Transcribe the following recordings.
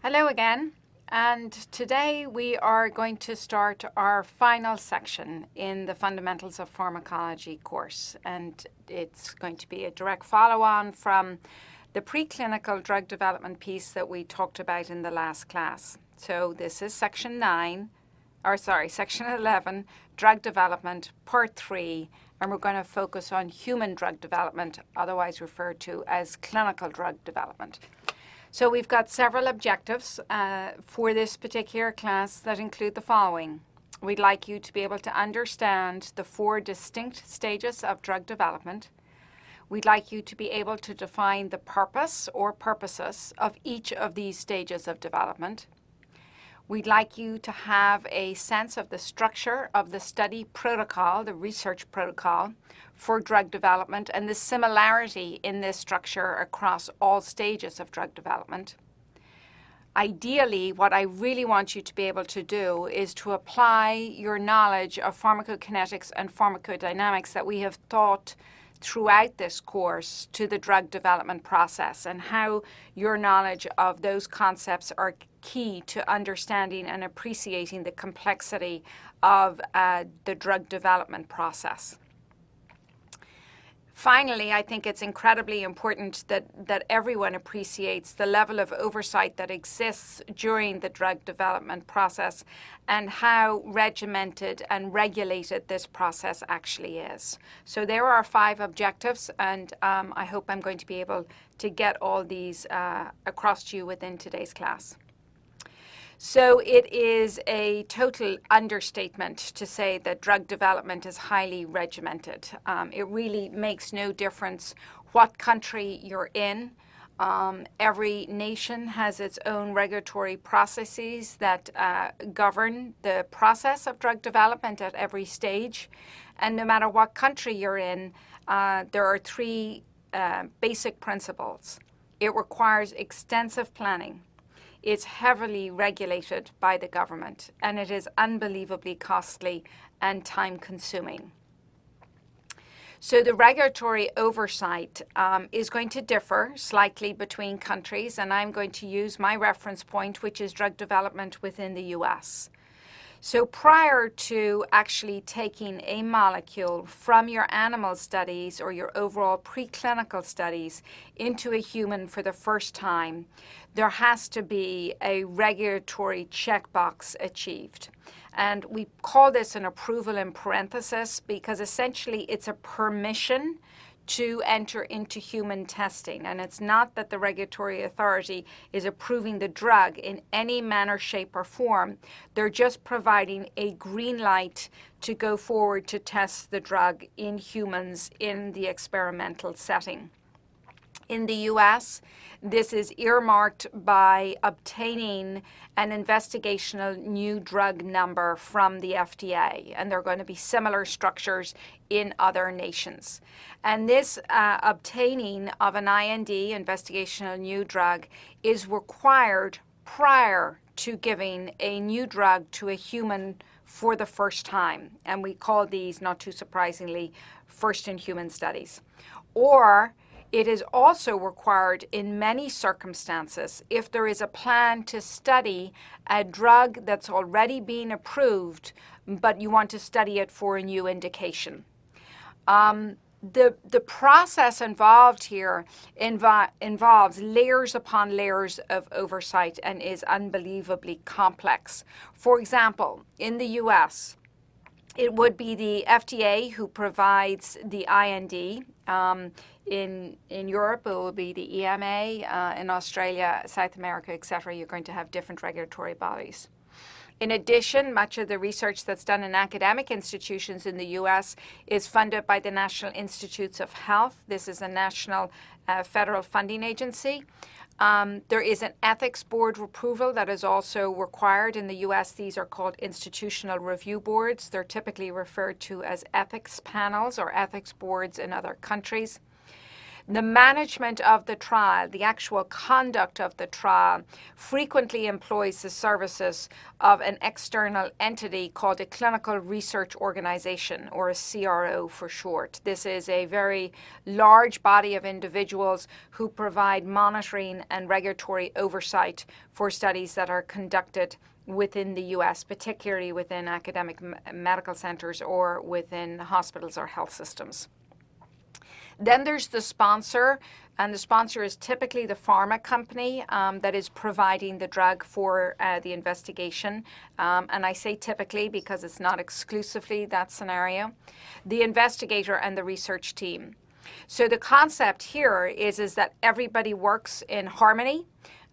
Hello again, and today we are going to start our final section in the Fundamentals of Pharmacology course, and it's going to be a direct follow-on from the preclinical drug development piece that we talked about in the last class. So this is section 11, drug development, part 3, and we're going to focus on human drug development, otherwise referred to as clinical drug development. So we've got several objectives for this particular class that include the following. We'd like you to be able to understand the 4 distinct stages of drug development. We'd like you to be able to define the purpose or purposes of each of these stages of development. We'd like you to have a sense of the structure of the study protocol, the research protocol for drug development, and the similarity in this structure across all stages of drug development. Ideally, what I really want you to be able to do is to apply your knowledge of pharmacokinetics and pharmacodynamics that we have taught throughout this course to the drug development process, and how your knowledge of those concepts are key to understanding and appreciating the complexity of the drug development process. Finally, I think it's incredibly important that everyone appreciates the level of oversight that exists during the drug development process and how regimented and regulated this process actually is. So there are 5 objectives, and I hope I'm going to be able to get all these across to you within today's class. So it is a total understatement to say that drug development is highly regimented. It really makes no difference what country you're in. Every nation has its own regulatory processes that govern the process of drug development at every stage. And no matter what country you're in, there are 3 basic principles. It requires extensive planning. It's heavily regulated by the government, and it is unbelievably costly and time-consuming. So the regulatory oversight is going to differ slightly between countries, and I'm going to use my reference point, which is drug development within the US. So prior to actually taking a molecule from your animal studies or your overall preclinical studies into a human for the first time, there has to be a regulatory checkbox achieved. And we call this an approval in parenthesis because essentially it's a permission to enter into human testing. And it's not that the regulatory authority is approving the drug in any manner, shape, or form. They're just providing a green light to go forward to test the drug in humans in the experimental setting. In the US, this is earmarked by obtaining an investigational new drug number from the FDA, and there are going to be similar structures in other nations. And this obtaining of an IND, investigational new drug, is required prior to giving a new drug to a human for the first time. And we call these, not too surprisingly, first-in-human studies. Or it is also required in many circumstances if there is a plan to study a drug that's already been approved, but you want to study it for a new indication. The process involved here involves layers upon layers of oversight and is unbelievably complex. For example, in the US, it would be the FDA who provides the IND. In Europe, it will be the EMA. In Australia, South America, etc., you're going to have different regulatory bodies. In addition, much of the research that's done in academic institutions in the US is funded by the National Institutes of Health. This is a national federal funding agency. There is an ethics board approval that is also required in the US. These are called institutional review boards. They're typically referred to as ethics panels or ethics boards in other countries. The management of the trial, the actual conduct of the trial, frequently employs the services of an external entity called a clinical research organization, or a CRO for short. This is a very large body of individuals who provide monitoring and regulatory oversight for studies that are conducted within the US, particularly within academic medical centers or within hospitals or health systems. Then there's the sponsor, and the sponsor is typically the pharma company that is providing the drug for the investigation. And I say typically because it's not exclusively that scenario. The investigator and the research team. So the concept here is that everybody works in harmony,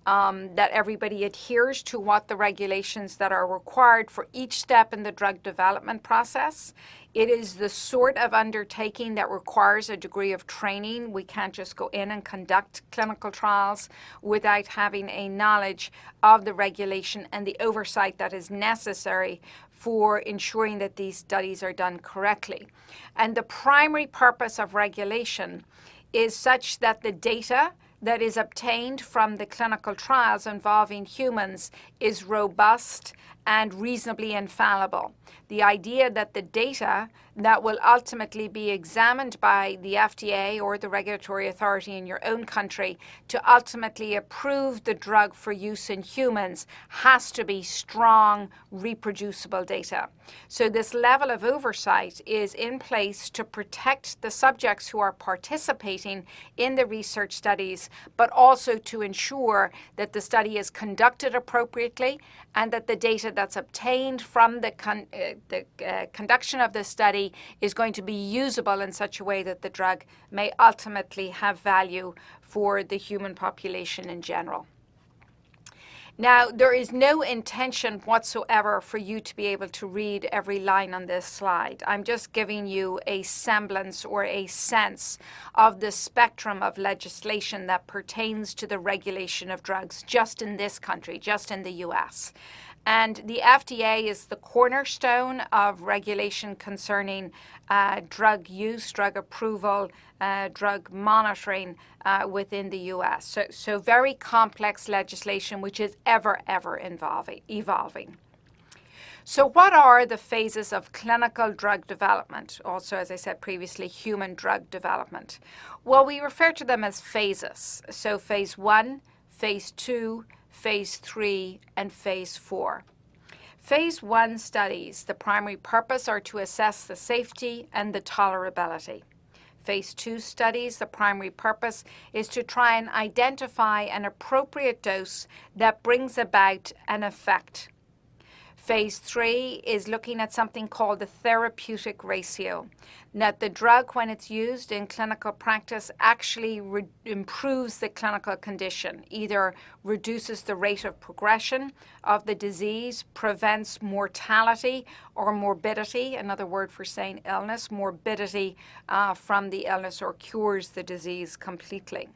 that everybody adheres to what the regulations that are required for each step in the drug development process. It is the sort of undertaking that requires a degree of training. We can't just go in and conduct clinical trials without having a knowledge of the regulation and the oversight that is necessary for ensuring that these studies are done correctly. And the primary purpose of regulation is such that the data that is obtained from the clinical trials involving humans is robust and reasonably infallible. The idea that the data that will ultimately be examined by the FDA or the regulatory authority in your own country to ultimately approve the drug for use in humans has to be strong, reproducible data. So this level of oversight is in place to protect the subjects who are participating in the research studies, but also to ensure that the study is conducted appropriately and that the data that's obtained from the conduction of the study is going to be usable in such a way that the drug may ultimately have value for the human population in general. Now, there is no intention whatsoever for you to be able to read every line on this slide. I'm just giving you a semblance or a sense of the spectrum of legislation that pertains to the regulation of drugs just in this country, just in the US. And the FDA is the cornerstone of regulation concerning drug use, drug approval, drug monitoring within the US. So very complex legislation which is ever evolving. So what are the phases of clinical drug development? Also, as I said previously, human drug development. Well, we refer to them as phases. So phase 1, phase 2, phase 3, and phase 4. Phase 1 studies, the primary purpose are to assess the safety and the tolerability. Phase 2 studies, the primary purpose is to try and identify an appropriate dose that brings about an effect. Phase 3 is looking at something called the therapeutic ratio, that the drug, when it's used in clinical practice, actually improves the clinical condition, either reduces the rate of progression of the disease, prevents mortality or morbidity, another word for saying illness, morbidity from the illness, or cures the disease completely.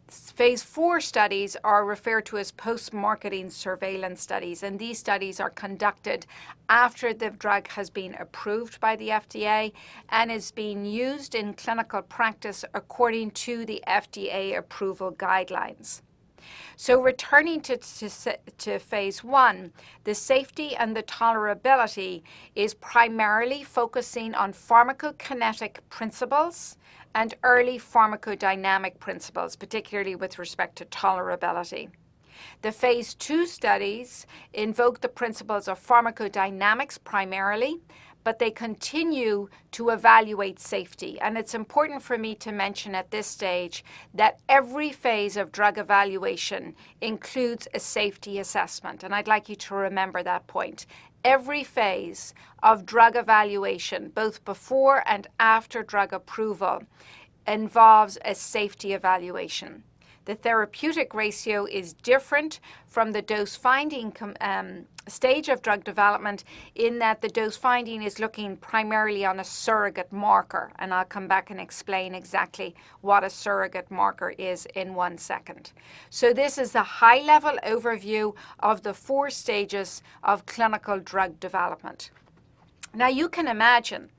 Phase 4 studies are referred to as post-marketing surveillance studies, and these studies are conducted after the drug has been approved by the FDA and is being used in clinical practice according to the FDA approval guidelines. So returning to phase 1, the safety and the tolerability is primarily focusing on pharmacokinetic principles and early pharmacodynamic principles, particularly with respect to tolerability. The phase 2 studies invoke the principles of pharmacodynamics primarily, but they continue to evaluate safety. And it's important for me to mention at this stage that every phase of drug evaluation includes a safety assessment. And I'd like you to remember that point. Every phase of drug evaluation, both before and after drug approval, involves a safety evaluation. The therapeutic ratio is different from the dose finding stage of drug development in that the dose finding is looking primarily on a surrogate marker, and I'll come back and explain exactly what a surrogate marker is in 1 second. So this is a high-level overview of the 4 stages of clinical drug development. Now, you can imagine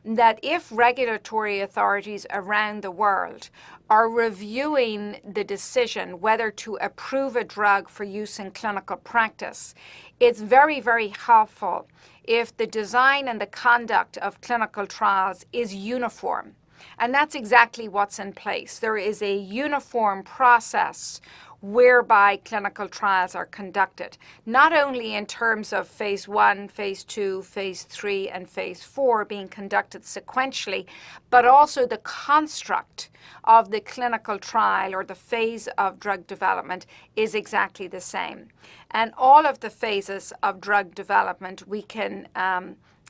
that if regulatory authorities around the world are reviewing the decision whether to approve a drug for use in clinical practice, it's very, very helpful if the design and the conduct of clinical trials is uniform. And that's exactly what's in place. There is a uniform process whereby clinical trials are conducted, not only in terms of phase 1, phase 2, phase 3, and phase 4 being conducted sequentially, but also the construct of the clinical trial or the phase of drug development is exactly the same. And all of the phases of drug development, we can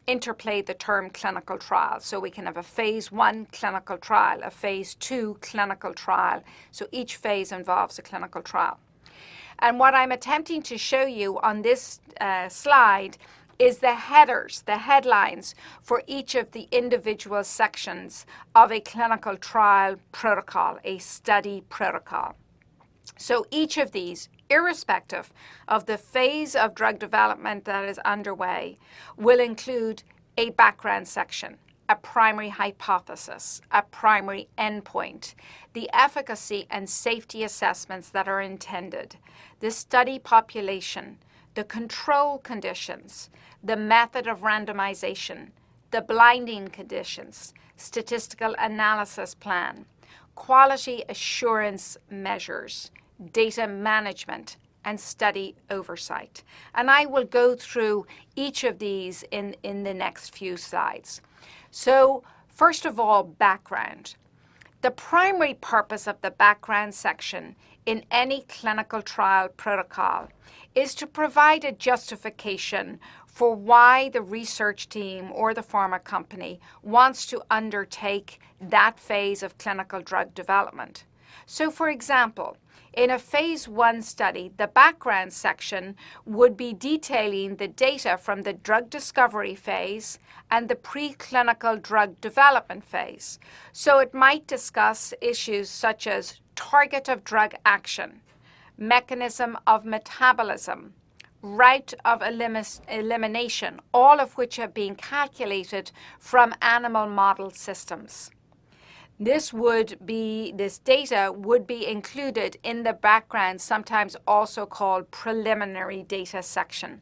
interplay the term clinical trial. So we can have a phase 1 clinical trial, a phase 2 clinical trial. So each phase involves a clinical trial. And what I'm attempting to show you on this slide is the headers, the headlines for each of the individual sections of a clinical trial protocol, a study protocol. So each of these, irrespective of the phase of drug development that is underway, will include a background section, a primary hypothesis, a primary endpoint, the efficacy and safety assessments that are intended, the study population, the control conditions, the method of randomization, the blinding conditions, statistical analysis plan, quality assurance measures, data management, and study oversight. And I will go through each of these in the next few slides. So, first of all, background. The primary purpose of the background section in any clinical trial protocol is to provide a justification for why the research team or the pharma company wants to undertake that phase of clinical drug development. So, for example, in a phase 1 study, the background section would be detailing the data from the drug discovery phase and the preclinical drug development phase. So it might discuss issues such as target of drug action, mechanism of metabolism, route of elimination, all of which have been calculated from animal model systems. This data would be included in the background, sometimes also called preliminary data section.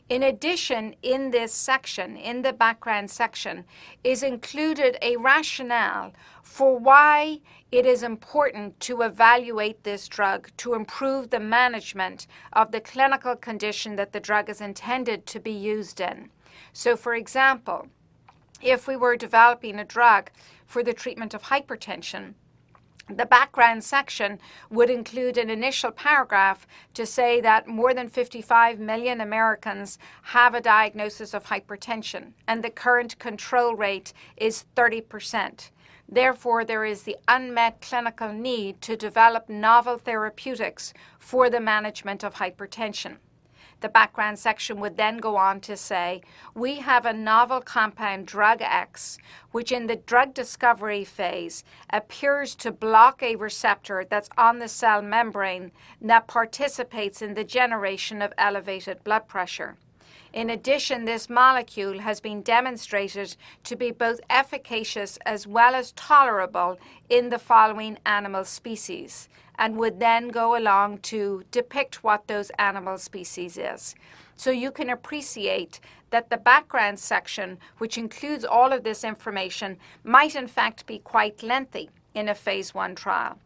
In addition, in this section, in the background section, is included a rationale for why it is important to evaluate this drug to improve the management of the clinical condition that the drug is intended to be used in. So, for example, if we were developing a drug for the treatment of hypertension, the background section would include an initial paragraph to say that more than 55 million Americans have a diagnosis of hypertension, and the current control rate is 30%. Therefore, there is the unmet clinical need to develop novel therapeutics for the management of hypertension. The background section would then go on to say, we have a novel compound, drug X, which in the drug discovery phase appears to block a receptor that's on the cell membrane that participates in the generation of elevated blood pressure. In addition, this molecule has been demonstrated to be both efficacious as well as tolerable in the following animal species, and would then go along to depict what those animal species is. So you can appreciate that the background section, which includes all of this information, might in fact be quite lengthy in a phase 1 trial.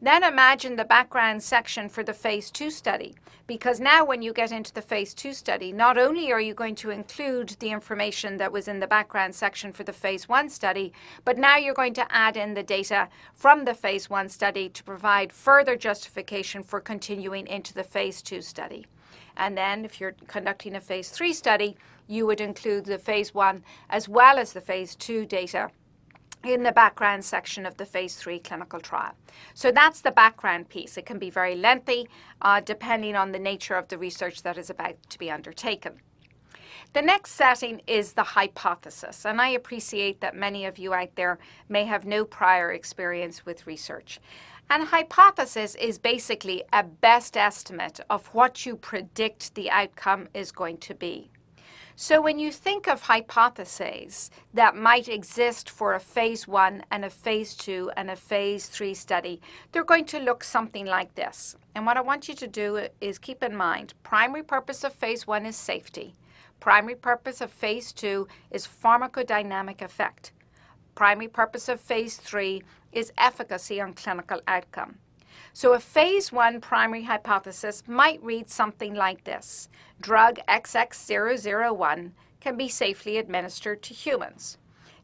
Then imagine the background section for the phase 2 study, because now when you get into the phase 2 study, not only are you going to include the information that was in the background section for the phase 1 study, but now you're going to add in the data from the phase 1 study to provide further justification for continuing into the phase 2 study. And then if you're conducting a phase 3 study, you would include the phase 1 as well as the phase 2 data in the background section of the phase 3 clinical trial. So that's the background piece. It can be very lengthy depending on the nature of the research that is about to be undertaken. The next setting is the hypothesis, and I appreciate that many of you out there may have no prior experience with research. And hypothesis is basically a best estimate of what you predict the outcome is going to be. So when you think of hypotheses that might exist for a phase 1 and a phase 2 and a phase 3 study, they're going to look something like this. And what I want you to do is keep in mind, primary purpose of phase 1 is safety. Primary purpose of phase 2 is pharmacodynamic effect. Primary purpose of phase 3 is efficacy on clinical outcome. So a phase 1 primary hypothesis might read something like this. Drug XX001 can be safely administered to humans.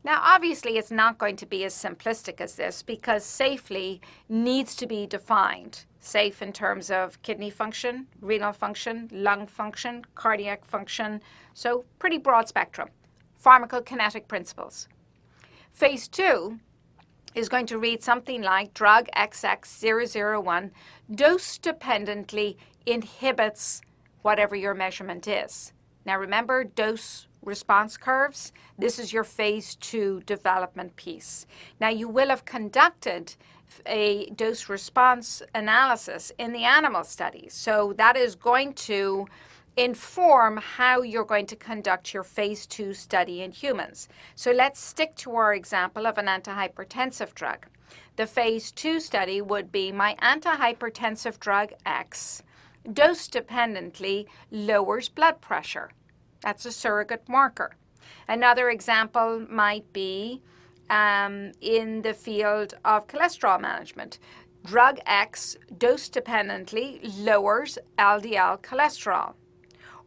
Now, obviously, it's not going to be as simplistic as this because safely needs to be defined. Safe in terms of kidney function, renal function, lung function, cardiac function. So pretty broad spectrum. Pharmacokinetic principles. Phase 2 is going to read something like drug XX001 dose-dependently inhibits whatever your measurement is. Now remember dose response curves? This is your phase 2 development piece. Now you will have conducted a dose response analysis in the animal studies. So that is going to inform how you're going to conduct your phase 2 study in humans. So let's stick to our example of an antihypertensive drug. The phase 2 study would be my antihypertensive drug X dose-dependently lowers blood pressure. That's a surrogate marker. Another example might be in the field of cholesterol management. Drug X dose-dependently lowers LDL cholesterol.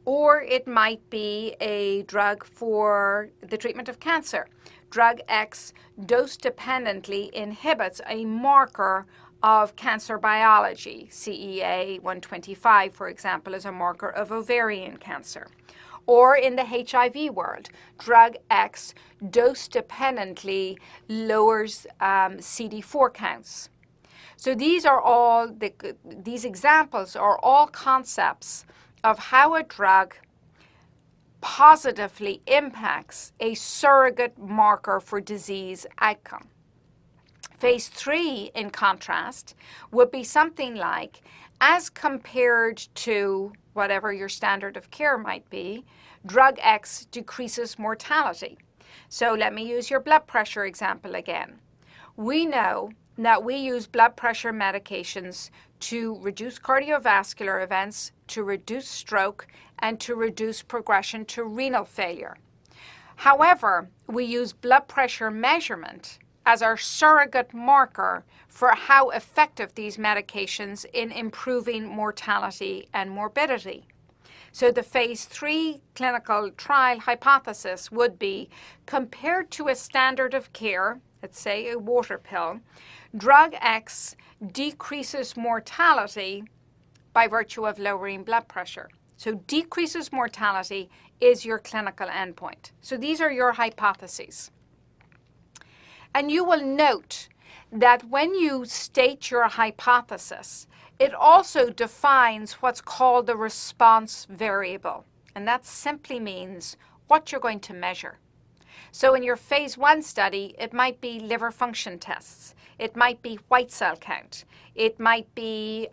Or it might be a drug for the treatment of cancer. Drug X dose-dependently inhibits a marker of cancer biology. CEA 125, for example, is a marker of ovarian cancer. Or in the HIV world, drug X dose-dependently lowers CD4 counts. So these examples are all concepts of how a drug positively impacts a surrogate marker for disease outcome. Phase 3, in contrast, would be something like, as compared to whatever your standard of care might be, drug X decreases mortality. So let me use your blood pressure example again. We know that we use blood pressure medications to reduce cardiovascular events, to reduce stroke, and to reduce progression to renal failure. However, we use blood pressure measurement as our surrogate marker for how effective these medications in improving mortality and morbidity. So the phase 3 clinical trial hypothesis would be, compared to a standard of care, let's say a water pill, drug X decreases mortality by virtue of lowering blood pressure. So decreases mortality is your clinical endpoint. So these are your hypotheses. And you will note that when you state your hypothesis, it also defines what's called the response variable. And that simply means what you're going to measure. So in your phase 1 study, it might be liver function tests. It might be white cell count. It might be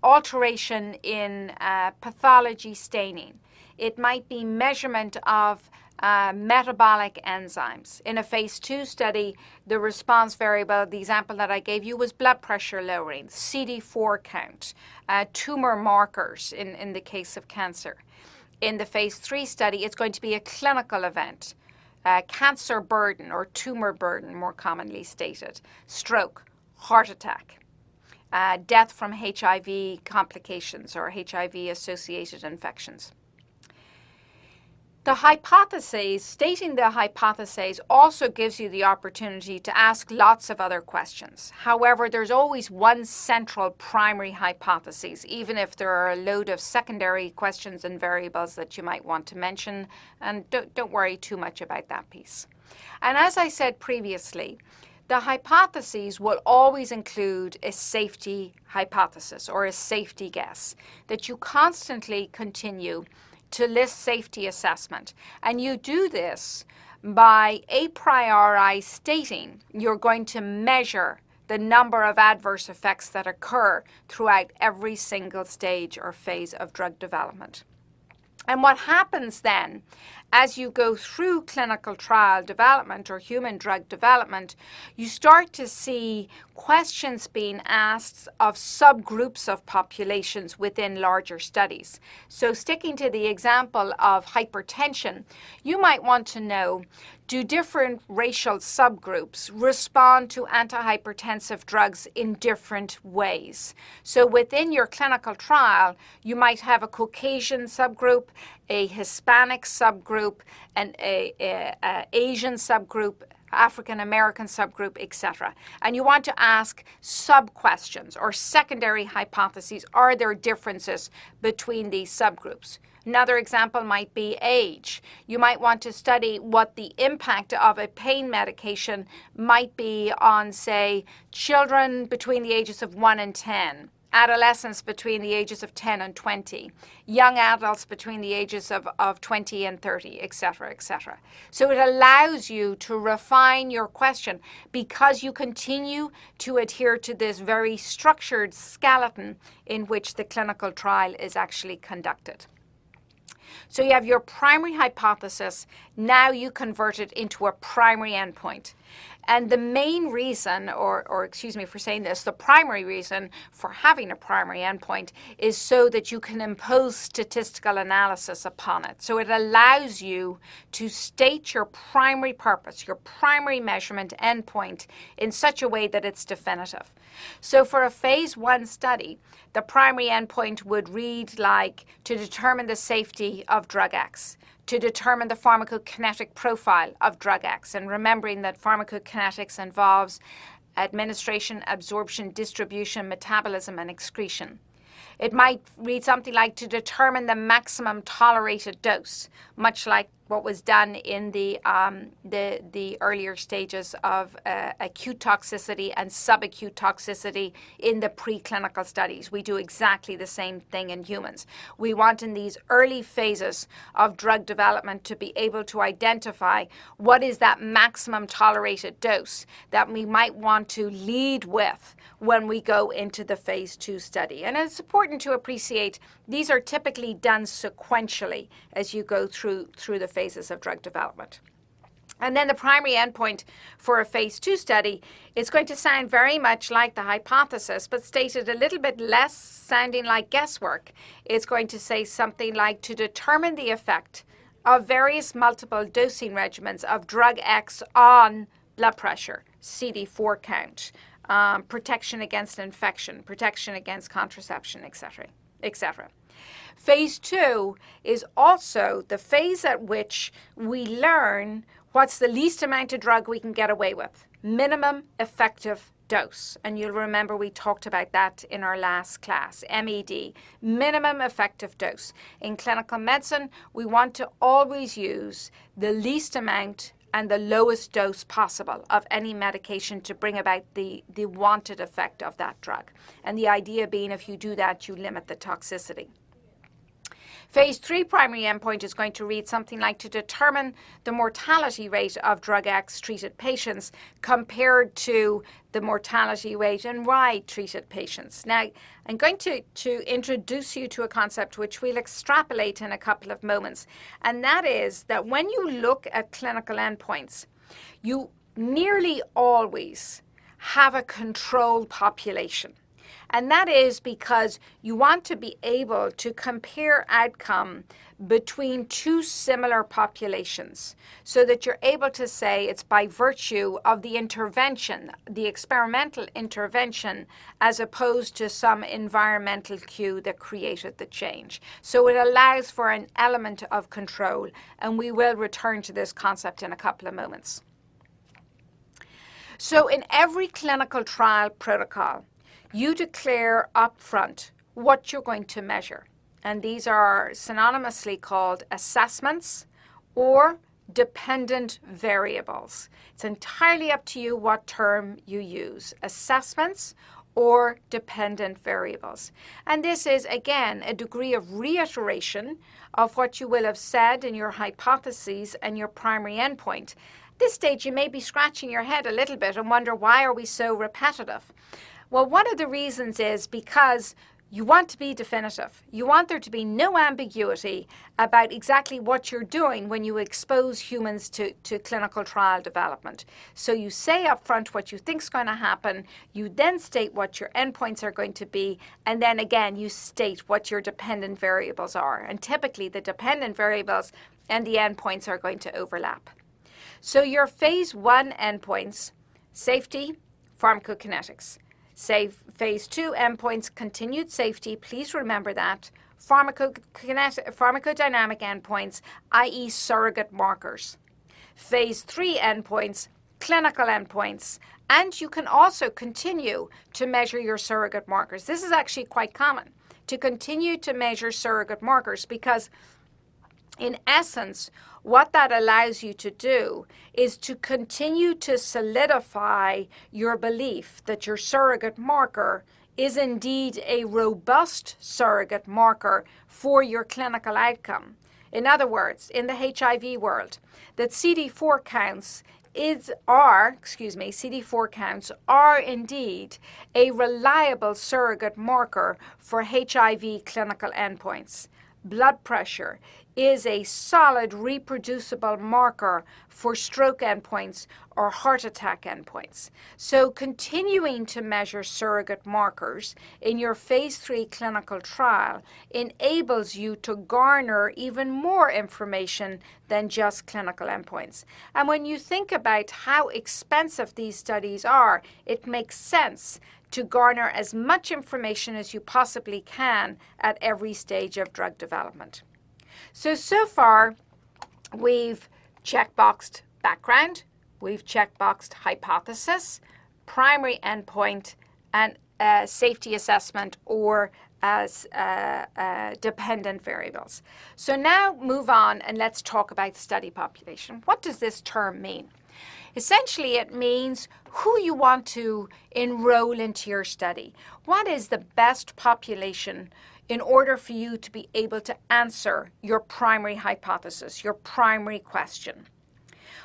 alteration in pathology staining. It might be measurement of metabolic enzymes. In a phase 2 study, the response variable, the example that I gave you, was blood pressure lowering, CD4 count, tumor markers in the case of cancer. In the phase 3 study, it's going to be a clinical event, cancer burden or tumor burden, more commonly stated, stroke, heart attack, death from HIV complications or HIV-associated infections. The hypotheses, stating the hypotheses also gives you the opportunity to ask lots of other questions. However, there's always one central primary hypothesis, even if there are a load of secondary questions and variables that you might want to mention, and don't worry too much about that piece. And as I said previously, the hypotheses will always include a safety hypothesis or a safety guess that you constantly continue to list safety assessment. And you do this by a priori stating you're going to measure the number of adverse effects that occur throughout every single stage or phase of drug development. And what happens then, as you go through clinical trial development or human drug development, you start to see questions being asked of subgroups of populations within larger studies. So sticking to the example of hypertension, you might want to know, do different racial subgroups respond to antihypertensive drugs in different ways? So within your clinical trial, you might have a Caucasian subgroup, a Hispanic subgroup, and a Asian subgroup, African American subgroup, etc. And you want to ask sub-questions or secondary hypotheses. Are there differences between these subgroups? Another example might be age. You might want to study what the impact of a pain medication might be on, say, children between the ages of 1 and 10, adolescents between the ages of 10 and 20, young adults between the ages of 20 and 30, etc., etc. So it allows you to refine your question because you continue to adhere to this very structured skeleton in which the clinical trial is actually conducted. So you have your primary hypothesis, now you convert it into a primary endpoint. And the main reason, or excuse me for saying this, the primary reason for having a primary endpoint is so that you can impose statistical analysis upon it. So it allows you to state your primary purpose, your primary measurement endpoint in such a way that it's definitive. So for a phase 1 study, the primary endpoint would read like to determine the safety of drug X, to determine the pharmacokinetic profile of drug X, and remembering that pharmacokinetics involves administration, absorption, distribution, metabolism, and excretion. It might read something like to determine the maximum tolerated dose, much like what was done in the earlier stages of acute toxicity and subacute toxicity in the preclinical studies. We do exactly the same thing in humans. We want in these early phases of drug development to be able to identify what is that maximum tolerated dose that we might want to lead with when we go into the phase 2 study. And it's important to appreciate these are typically done sequentially as you go through the phases of drug development. And then the primary endpoint for a phase 2 study is going to sound very much like the hypothesis, but stated a little bit less, sounding like guesswork. It's going to say something like to determine the effect of various multiple dosing regimens of drug X on blood pressure, CD4 count, protection against infection, protection against contraception, etc., etc. Phase 2 is also the phase at which we learn what's the least amount of drug we can get away with, minimum effective dose. And you'll remember we talked about that in our last class, MED, minimum effective dose. In clinical medicine, we want to always use the least amount and the lowest dose possible of any medication to bring about the wanted effect of that drug. And the idea being if you do that, you limit the toxicity. Phase 3 primary endpoint is going to read something like to determine the mortality rate of drug X treated patients compared to the mortality rate in Y treated patients. Now, I'm going to introduce you to a concept which we'll extrapolate in a couple of moments, and that is that when you look at clinical endpoints, you nearly always have a control population. And that is because you want to be able to compare outcome between two similar populations so that you're able to say it's by virtue of the intervention, the experimental intervention, as opposed to some environmental cue that created the change. So it allows for an element of control, and we will return to this concept in a couple of moments. So in every clinical trial protocol, you declare upfront what you're going to measure. And these are synonymously called assessments or dependent variables. It's entirely up to you what term you use, assessments or dependent variables. And this is, again, a degree of reiteration of what you will have said in your hypotheses and your primary endpoint. At this stage, you may be scratching your head a little bit and wonder, why are we so repetitive? Well, one of the reasons is because you want to be definitive. You want there to be no ambiguity about exactly what you're doing when you expose humans to clinical trial development. So you say up front what you think is going to happen, you then state what your endpoints are going to be, and then again you state what your dependent variables are. And typically the dependent variables and the endpoints are going to overlap. So your phase 1 endpoints, safety, pharmacokinetics. Say phase 2 endpoints, continued safety, please remember that. Pharmacodynamic endpoints, i.e. surrogate markers. Phase 3 endpoints, clinical endpoints, and you can also continue to measure your surrogate markers. This is actually quite common, to continue to measure surrogate markers, because in essence, what that allows you to do is to continue to solidify your belief that your surrogate marker is indeed a robust surrogate marker for your clinical outcome. In other words, in the HIV world, that CD4 counts CD4 counts are indeed a reliable surrogate marker for HIV clinical endpoints. Blood pressure is a solid reproducible marker for stroke endpoints or heart attack endpoints. So continuing to measure surrogate markers in your phase 3 clinical trial enables you to garner even more information than just clinical endpoints. And when you think about how expensive these studies are, it makes sense to garner as much information as you possibly can at every stage of drug development. So far, we've checkboxed background, we've checkboxed hypothesis, primary endpoint, and safety assessment or as dependent variables. So now move on and let's talk about study population. What does this term mean? Essentially, it means who you want to enroll into your study. What is the best population in order for you to be able to answer your primary hypothesis, your primary question?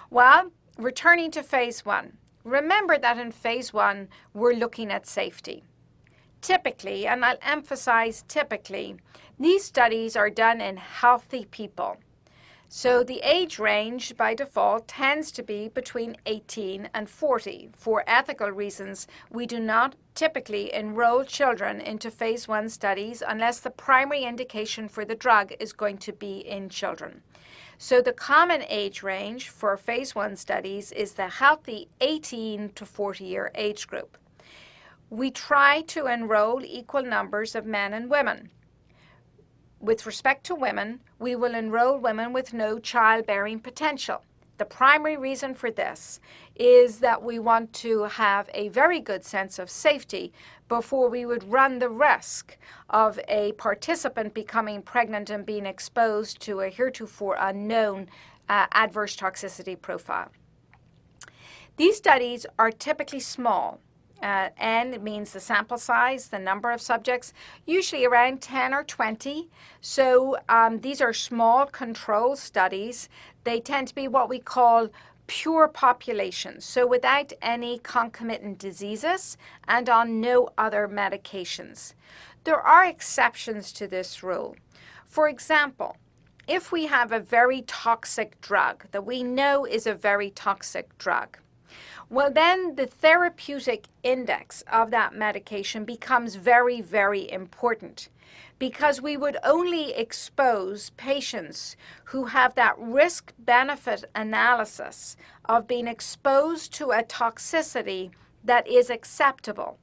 Well, returning to phase 1, remember that in phase 1, we're looking at safety. Typically, and I'll emphasize typically, these studies are done in healthy people. So the age range by default tends to be between 18 and 40. For ethical reasons, we do not typically enroll children into phase 1 studies unless the primary indication for the drug is going to be in children. So the common age range for phase 1 studies is the healthy 18 to 40 year age group. We try to enroll equal numbers of men and women. With respect to women, we will enroll women with no childbearing potential. The primary reason for this is that we want to have a very good sense of safety before we would run the risk of a participant becoming pregnant and being exposed to a heretofore unknown adverse toxicity profile. These studies are typically small. N means the sample size, the number of subjects, usually around 10 or 20. So these are small control studies. They tend to be what we call pure populations, so without any concomitant diseases and on no other medications. There are exceptions to this rule. For example, if we have a very toxic drug that we know is a very toxic drug, well, then the therapeutic index of that medication becomes very, very important, because we would only expose patients who have that risk-benefit analysis of being exposed to a toxicity that is acceptable.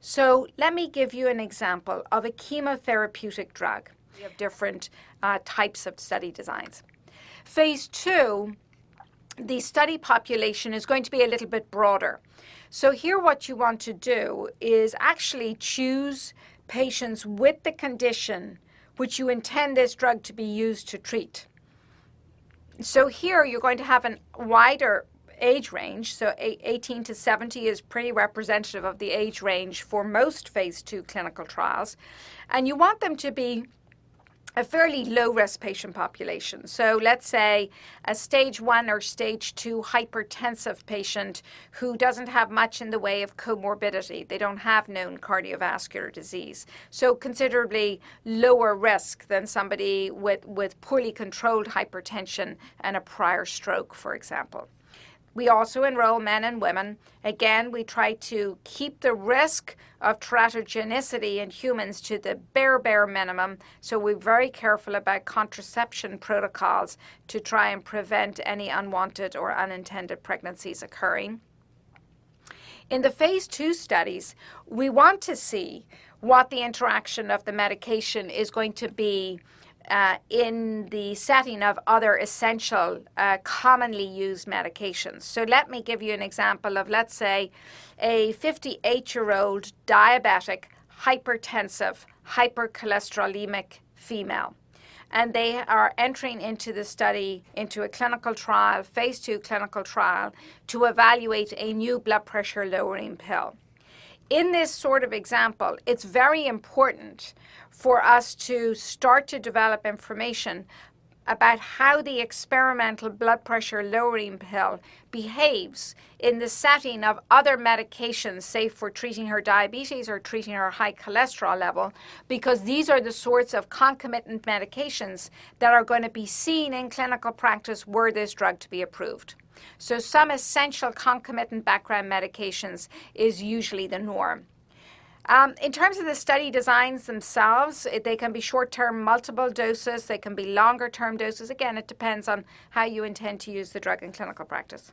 So let me give you an example of a chemotherapeutic drug. We have different types of study designs. Phase 2, the study population is going to be a little bit broader. So here what you want to do is actually choose patients with the condition which you intend this drug to be used to treat. So here you're going to have a wider age range, so 18 to 70 is pretty representative of the age range for most phase 2 clinical trials, and you want them to be a fairly low-risk patient population. So let's say a stage 1 or stage 2 hypertensive patient who doesn't have much in the way of comorbidity. They don't have known cardiovascular disease. So considerably lower risk than somebody with poorly controlled hypertension and a prior stroke, for example. We also enroll men and women. Again, we try to keep the risk of teratogenicity in humans to the bare minimum. So we're very careful about contraception protocols to try and prevent any unwanted or unintended pregnancies occurring. In the phase 2 studies, we want to see what the interaction of the medication is going to be in the setting of other essential, commonly used medications. So let me give you an example of, let's say, a 58-year-old diabetic, hypertensive, hypercholesterolemic female. And they are entering into the study, into a clinical trial, phase 2 clinical trial, to evaluate a new blood pressure lowering pill. In this sort of example, it's very important for us to start to develop information about how the experimental blood pressure lowering pill behaves in the setting of other medications, say for treating her diabetes or treating her high cholesterol level, because these are the sorts of concomitant medications that are going to be seen in clinical practice were this drug to be approved. So some essential concomitant background medications is usually the norm. In terms of the study designs themselves, they can be short-term multiple doses, they can be longer-term doses. Again, it depends on how you intend to use the drug in clinical practice.